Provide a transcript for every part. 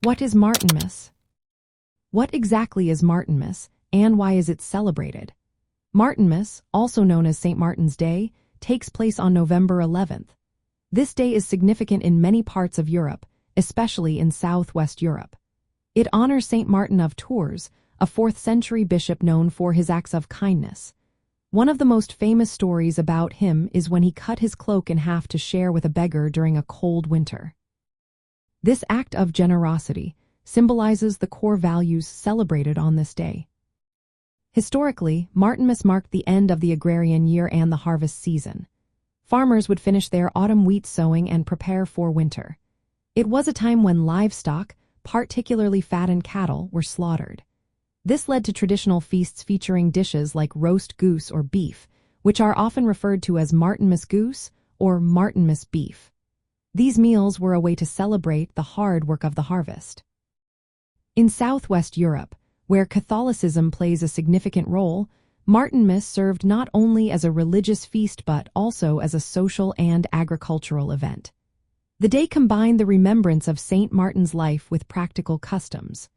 What is Martinmas? What exactly is Martinmas, and why is it celebrated? Martinmas, also known as St. Martin's Day, takes place on November 11th. This day is significant in many parts of Europe, especially in southwest Europe. It honors St. Martin of Tours, a 4th-century bishop known for his acts of kindness. One of the most famous stories about him is when he cut his cloak in half to share with a beggar during a cold winter. This act of generosity symbolizes the core values celebrated on this day. Historically, Martinmas marked the end of the agrarian year and the harvest season. Farmers would finish their autumn wheat sowing and prepare for winter. It was a time when livestock, particularly fattened cattle, were slaughtered. This led to traditional feasts featuring dishes like roast goose or beef, which are often referred to as Martinmas goose or Martinmas beef. These meals were a way to celebrate the hard work of the harvest. In southwest Europe, where Catholicism plays a significant role, Martinmas served not only as a religious feast but also as a social and agricultural event. The day combined the remembrance of St. Martin's life with practical customs.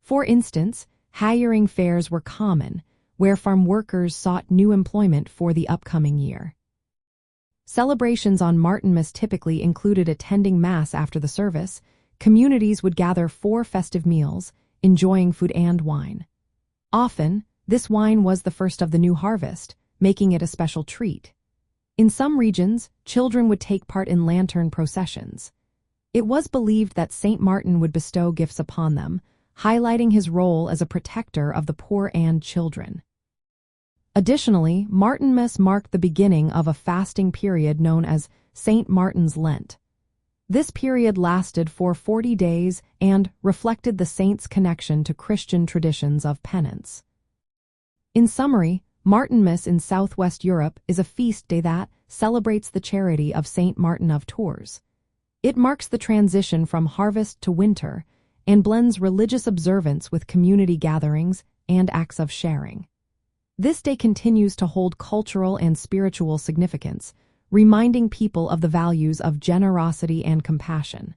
For instance, hiring fairs were common, where farm workers sought new employment for the upcoming year. Celebrations on Martinmas typically included attending Mass after the service. Communities would gather for festive meals, enjoying food and wine. Often, this wine was the first of the new harvest, making it a special treat. In some regions, children would take part in lantern processions. It was believed that St. Martin would bestow gifts upon them, highlighting his role as a protector of the poor and children. Additionally, Martinmas marked the beginning of a fasting period known as St. Martin's Lent. This period lasted for 40 days and reflected the saint's connection to Christian traditions of penance. In summary, Martinmas in southwest Europe is a feast day that celebrates the charity of St. Martin of Tours. It marks the transition from harvest to winter and blends religious observance with community gatherings and acts of sharing. This day continues to hold cultural and spiritual significance, reminding people of the values of generosity and compassion.